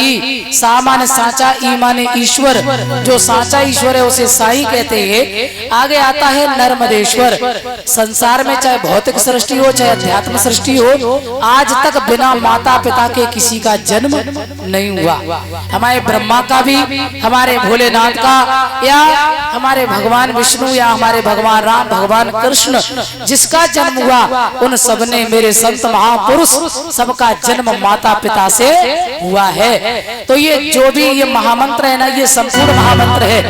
की सा माने साचा, ई माने ईश्वर। जो साचा ईश्वर है उसे साई कहते हैं। आगे आता है नर्मदेश्वर। संसार में चाहे भौतिक सृष्टि हो चाहे अध्यात्म सृष्टि हो, आज तक बिना माता पिता के किसी का जन्म नहीं हुआ। हमारे ब्रह्मा का भी, हमारे भोलेनाथ का, या हमारे भगवान विष्णु, या हमारे भगवान राम, भगवान कृष्ण, जिसका जन्म हुआ उन सबने, मेरे संत महापुरुष, सबका जन्म माता पिता से हुआ है। तो ये जो भी ये महामंत्र है ना, ये संपूर्ण महामंत्र है।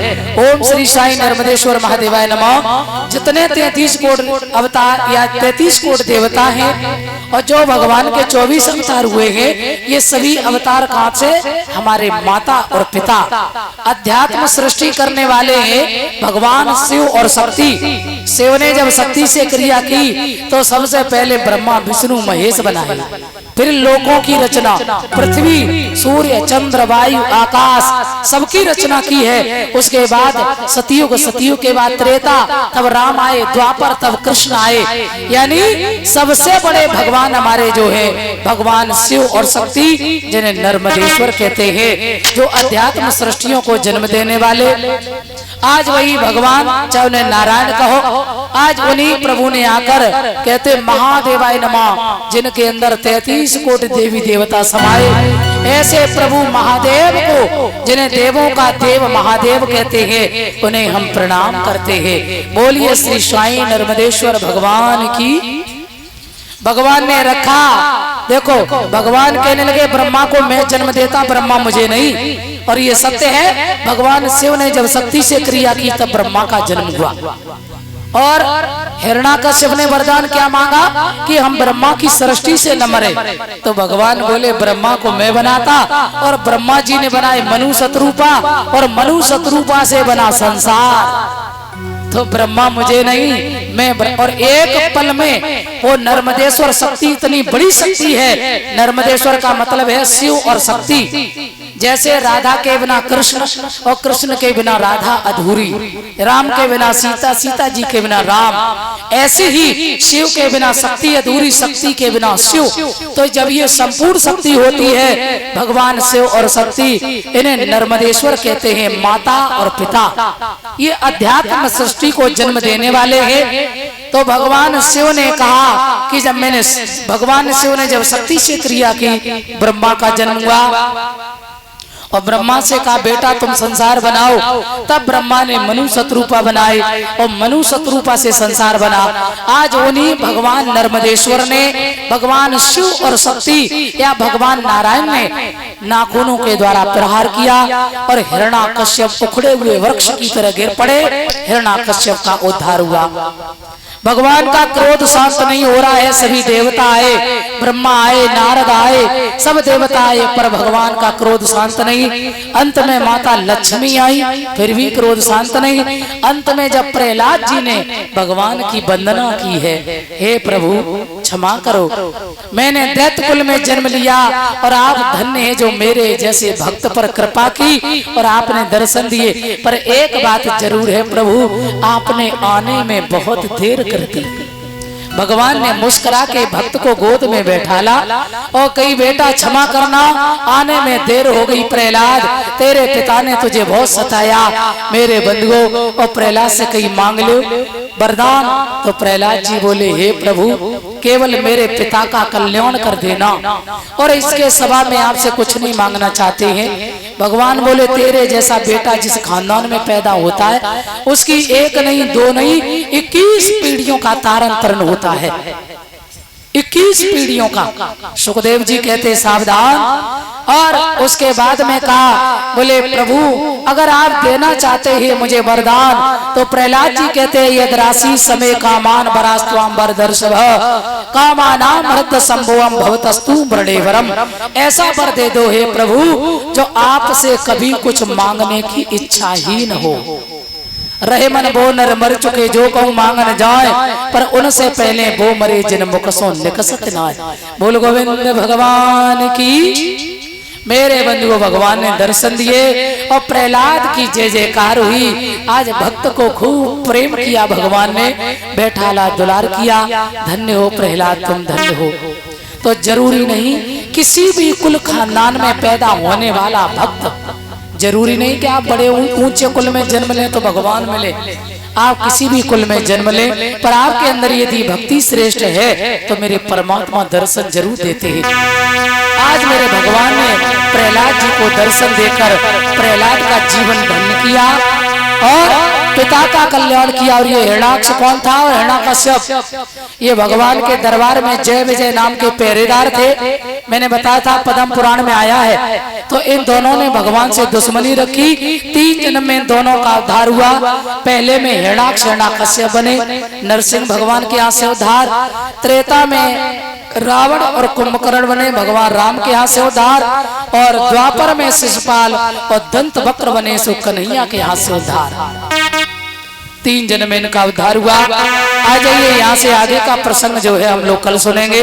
ओम श्री साई नर्मदेश्वर महादेवाय नमः। जितने 33 कोटि अवतार या 33 कोटि देवता हैं और जो भगवान के 24 अवतार हुए हैं, ये सभी अवतार कहाँ से? हमारे माता और पिता। अध्यात्म सृष्टि करने वाले हैं भगवान शिव और शक्ति। शिव ने जब शक्ति से क्रिया की तो सबसे पहले ब्रह्मा विष्णु महेश बनाए, फिर लोकों की रचना, पृथ्वी, सूर्य, चंद्र, वायु, आकाश, सबकी रचना की है। उसके बाद सतयुग, सतयुग के बाद त्रेता, तब राम आए, द्वापर, तब कृष्ण आए। यानी सबसे बड़े भगवान हमारे जो है भगवान शिव और शक्ति, जिन्हें नर्मदेश्वर कहते हैं, जो अध्यात्म सृष्टियों को जन्म देने वाले। आज वही भगवान, चाहे उन्हें नारायण कहो, आज उन्हीं प्रभु ने आकर कहते महादेवाय नमः, जिनके अंदर 33 कोटि देवी देवता समाये। ऐसे प्रभु महादेव को, जिन्हें देवों का देव महादेव कहते हैं, उन्हें हम प्रणाम करते हैं। बोलिए श्री साई नर्मदेश्वर भगवान की। भगवान ने रखा, देखो भगवान कहने लगे ब्रह्मा को मैं जन्म देता, ब्रह्मा मुझे नहीं। और ये सत्य है, भगवान शिव ने जब शक्ति से क्रिया की तब ब्रह्मा का जन्म हुआ। और हिरण्याकश्यप ने वरदान क्या मांगा कि हम ब्रह्मा की सृष्टि से न मरे। तो भगवान बोले ब्रह्मा को मैं बनाता, और ब्रह्मा जी ने बनाए मनु शत्रुपा, और मनु शत्रुपा से बना संसार। तो ब्रह्मा मुझे नहीं, मैं। और एक पल में वो नर्मदेश्वर शक्ति, इतनी बड़ी शक्ति है। नर्मदेश्वर का मतलब है शिव और शक्ति। जैसे राधा के बिना कृष्ण और कृष्ण के बिना राधा अधूरी, राम के बिना सीता, सीता जी के बिना राम, ऐसे ही शिव के बिना शक्ति अधूरी, शक्ति के बिना शिव। तो जब ये संपूर्ण शक्ति होती है, भगवान शिव और शक्ति, इन्हें नर्मदेश्वर कहते हैं, माता और पिता। ये अध्यात्म सृष्टि को जन्म देने वाले हैं। तो भगवान शिव ने कहा कि भगवान शिव ने जब शक्ति से क्रिया की, ब्रह्मा का जन्म हुआ। और ब्रह्मा से कहा बेटा तुम संसार बनाओ। तब ब्रह्मा ने मनु शत्रुपा बनाए, और मनु शत्रुपा से संसार बना। आज उन्हीं भगवान नर्मदेश्वर ने, भगवान शिव और शक्ति या भगवान नारायण ने नाखूनों के द्वारा प्रहार किया, और हिरण्याकश्यप उखड़े हुए वृक्ष की तरह गिर पड़े। हिरण्याकश्यप का उद्धार हुआ। भगवान का क्रोध शांत नहीं हो रहा है। सभी देवता आए, ब्रह्मा आए, नारद आए, सब देवता आए, पर भगवान का क्रोध शांत नहीं। अंत में माता लक्ष्मी आई, फिर भी क्रोध शांत नहीं। अंत में जब प्रहलाद जी ने भगवान की वंदना की है, हे प्रभु क्षमा करो, मैंने दैत्य कुल में जन्म लिया, और आप धन्य हैं जो मेरे जैसे भक्त पर कृपा की और आपने दर्शन दिए। पर एक बात जरूर है प्रभु, आपने आने में बहुत देर कर दी। भगवान ने मुस्कुरा के भक्त को गोद में बैठाला और कही बेटा क्षमा करना, आने में देर हो गई। प्रहलाद तेरे पिता ने तुझे बहुत सताया मेरे बंधुओं, और प्रहलाद से कहीं मांग लो वरदान। तो प्रहलाद जी बोले हे प्रभु केवल मेरे पिता का कल्याण कर देना, और इसके सवा में आपसे कुछ नहीं मांगना चाहते हैं। भगवान बोले तेरे जैसा बेटा जिस खानदान में पैदा होता है, उसकी एक नहीं दो नहीं 21 पीढ़ियों का तारण तरण होता है। 21 पीढ़ियों का। सुखदेव जी कहते सावधान। और उसके बाद में कहा बोले प्रभु अगर आप देना चाहते हैं मुझे वरदान, तो प्रहलाद जी कहते हैं यद राशि समय कामान बरास्त्वाम वरदर्शव कामानाम हृद संभवम भवतस्तु वरदेवरम। ऐसा वर दे दो हे प्रभु जो आपसे कभी कुछ मांगने की इच्छा ही न हो। रहे मन वो नर मर चुके जो कहूँ मांगन जाए, पर उनसे पहले वो मरे जिन मुख सो निकसत नाय। बोल गोविंद भगवान की। मेरे बंधुओं भगवान ने दर्शन दिए और प्रहलाद की जय जयकार हुई। आज भक्त को खूब प्रेम किया भगवान ने, बैठाला दुलार किया। धन्य हो प्रहलाद तुम धन्य हो। तो जरूरी नहीं किसी भी कुल खानदान में पैदा होने वाला भक्त, जरूरी नहीं कि आप बड़े ऊंचे कुल में जन्म लें तो भगवान मिले। आप किसी भी कुल में जन्म लें, पर आपके अंदर यदि भक्ति श्रेष्ठ है तो मेरे परमात्मा दर्शन जरूर देते हैं। आज मेरे भगवान ने प्रहलाद जी को दर्शन देकर प्रहलाद का जीवन धन्य किया और पिता का कल्याण किया। और ये हिरण्याक्ष कौन था? और हिरण्याकश्यप ये भगवान के दरबार में जय विजय नाम के पहरेदार थे। मैंने बताया था पद्म पुराण में आया है। तो इन दोनों ने भगवान से दुश्मनी रखी, 3 जन्म में इन दोनों का उद्धार हुआ। पहले में हिरण्याक्ष हिरण्याकश्यप बने, नरसिंह भगवान के यहाँ से उद्धार। त्रेता में रावण और कुंभकर्ण बने, भगवान राम के यहाँ से उद्धार। और द्वापर में शिशुपाल और दंत वक्र बने, सो कन्हैया के यहाँ से उद्धार। 3 जन्म में इनका उद्धार हुआ। आ जाइए यहाँ से आगे का प्रसंग जो है हम लोग कल सुनेंगे।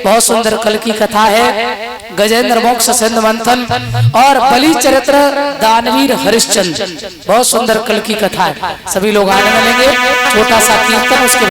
बहुत सुंदर कल की कथा है। गजेंद्र मोक्ष सिंधु मंथन और बलि चरित्र दानवीर हरिश्चंद्र, बहुत सुंदर कल की कथा है। सभी लोग आने मिलेंगे। छोटा सा कीर्तन उसके